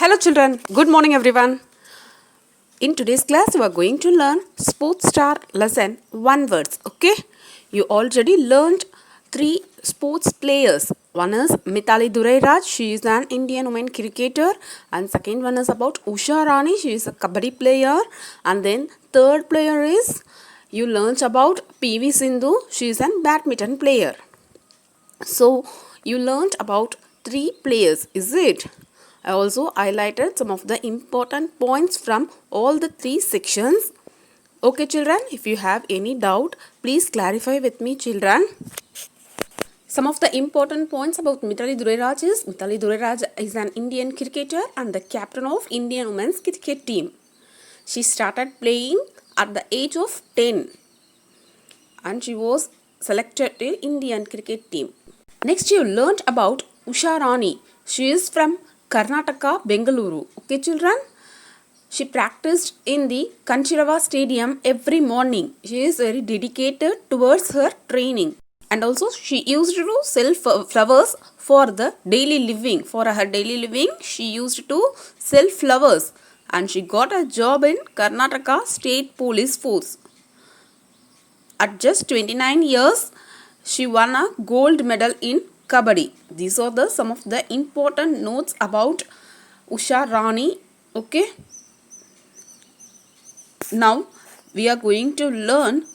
Hello children, good morning everyone. In today's class we are going to learn Sports Star lesson 1 words. Okay, you already learned 3 sports players. One is Mithali Dureraj, she is an Indian women cricketer, and second one is about Usha Rani, she is a kabaddi player, and then third player is you learned about PV Sindhu, she is an badminton player. So you learned about 3 players, is it? I also highlighted some of the important points from all the 3 sections. Okay children, if you have any doubt, please clarify with me children. Some of the important points about Mithali Dureraj is Mithali Dureraj is an Indian cricketer and the captain of Indian women's cricket team. She started playing at the age of 10 and she was selected to Indian cricket team. Next you learnt about Usha Rani. She is from Karnataka, Bengaluru. Okay children? She practiced in the Kanchirava stadium every morning. She is very dedicated towards her training. And also she used to sell flowers for the daily living. For her daily living, she used to sell flowers. And she got a job in Karnataka State Police Force. At just 29 years, she won a gold medal in Kabaddi. These are some of the important notes about Usha Rani. Okay. Now we are going to learn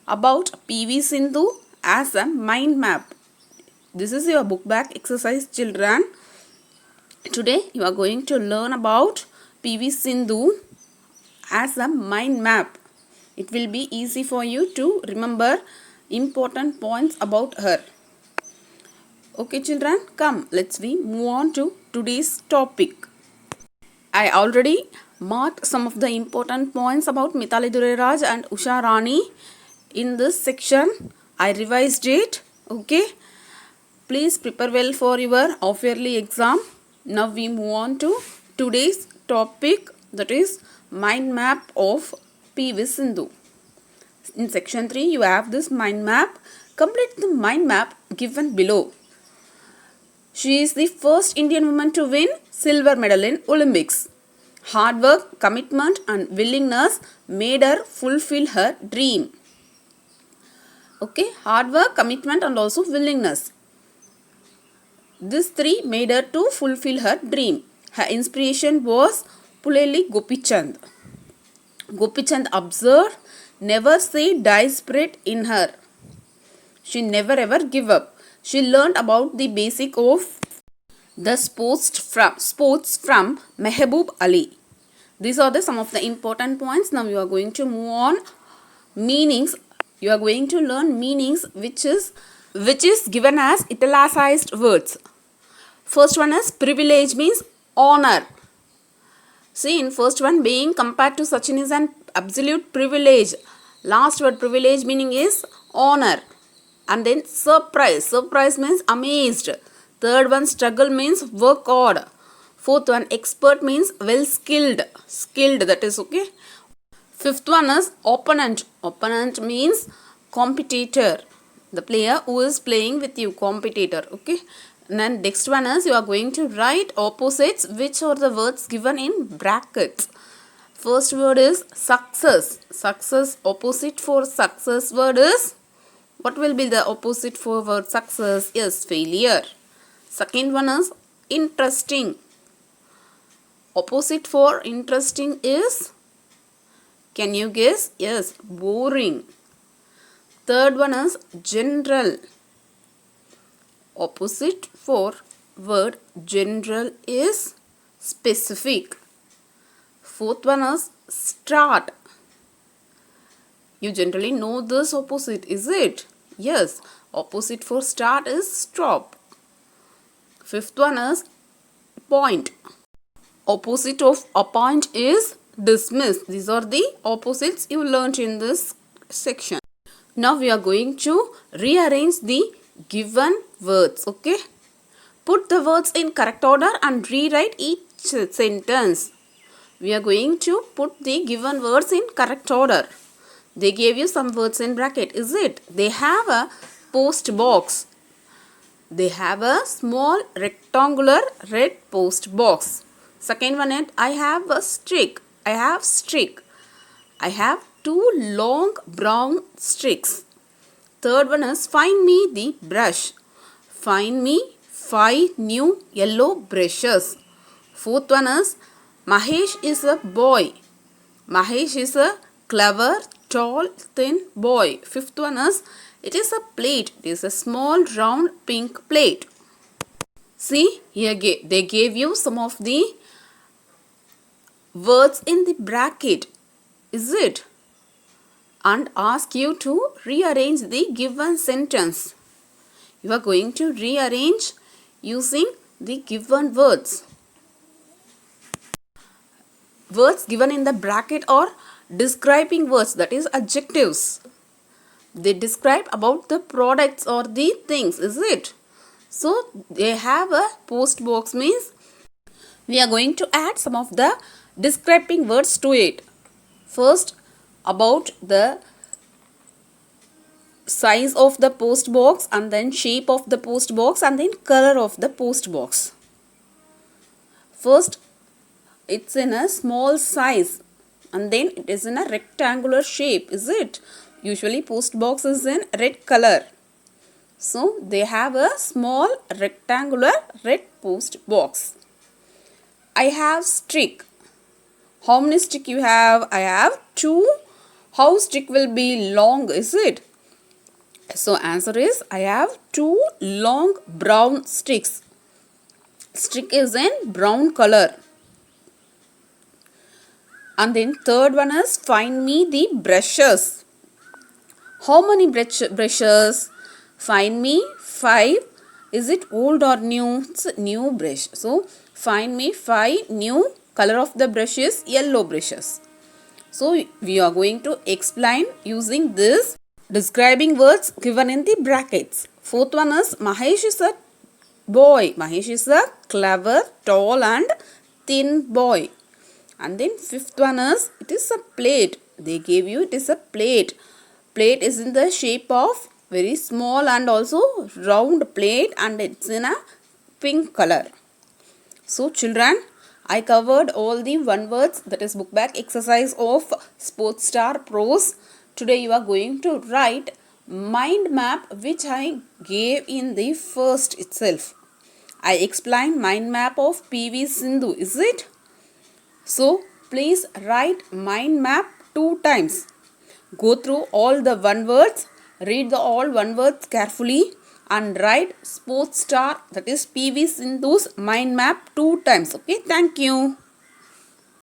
about PV Sindhu as a mind map. This is your book back exercise children. Today you are going to learn about PV Sindhu as a mind map. It will be easy for you to remember important points about her. Okay children, come let's move on to today's topic. I already marked some of the important points about Mithali Dureraj and Usha Rani in this section. I revised it. Okay. Please prepare well for your half-yearly exam. Now we move on to today's topic, that is mind map of PV Sindhu. In section 3 you have this mind map. Complete the mind map given below. She is the first Indian woman to win silver medal in Olympics. Hard work, commitment and willingness made her fulfill her dream. Okay, hard work, commitment and also willingness. These 3 made her to fulfill her dream. Her inspiration was Puleli Gopichand. Gopichand observed, never say die spirit in her. She never ever give up. She learned about the basic of the sports from Mehboob Ali. These are some of the important points. Now you are going to move on. Meanings. You are going to learn meanings which is given as italicized words. First one is privilege, means honor. See, in first one, being compared to Sachin is an absolute privilege. Last word privilege meaning is honor. And then surprise. Surprise means amazed. Third one, struggle means work hard. Fourth one, expert means well skilled. Skilled, that is okay. Fifth one is opponent. Opponent means competitor. The player who is playing with you, competitor. Okay. And then next one is you are going to write opposites, which are the words given in brackets. First word is success. Success, opposite for success word is, what will be the opposite for word success? Yes, failure. Second one is interesting. Opposite for interesting is, can you guess? Yes, boring. Third one is general. Opposite for word general is specific. Fourth one is start. You generally know this opposite, is it? Yes, opposite for start is stop. Fifth one is point. Opposite of appoint is dismiss. These are the opposites you learnt in this section. Now we are going to rearrange the given words. Okay. Put the words in correct order and rewrite each sentence. We are going to put the given words in correct order. They gave you some words in bracket, is it? They have a post box. They have a small rectangular red post box. Second one is I have a streak. I have streak. I have two long brown streaks. Third one is find me the brush. Find me 5 new yellow brushes. Fourth one is Mahesh is a boy. Mahesh is a clever, tall, thin boy. Fifth one is it is a plate. It is a small round pink plate. See here they gave you some of the words in the bracket. Is it? And ask you to rearrange the given sentence. You are going to rearrange using the given words. Words given in the bracket are describing words, that is adjectives. They describe about the products or the things, is it? So they have a post box, means we are going to add some of the describing words to it. First, about the size of the post box, and then shape of the post box, and then color of the post box. First, it's in a small size, and then it is in a rectangular shape, is it? Usually post box is in red color. So they have a small rectangular red post box. I have stick. How many stick you have? I have 2. How stick will be long, is it? So answer is I have 2 long brown sticks. Stick is in brown color. And then third one is find me the brushes. How many brushes? Find me 5. Is it old or new? It's a new brush. So find me 5 new. Color of the brush is yellow brushes. So we are going to explain using this describing words given in the brackets. Fourth one is Mahesh is a boy. Mahesh is a clever, tall and thin boy. And then fifth one is it is a plate. They gave you it is a plate. Plate is in the shape of very small and also round plate, and it's in a pink color. So children, I covered all the one words, that is book back exercise of Sports Star Prose. Today you are going to write mind map, which I gave in the first itself. I explained mind map of PV Sindhu, is it? So please write mind map 2 times. Go through all the one words, read the all one words carefully, and write Sports Star, that is PV Sindhu's mind map 2 times. Okay, thank you.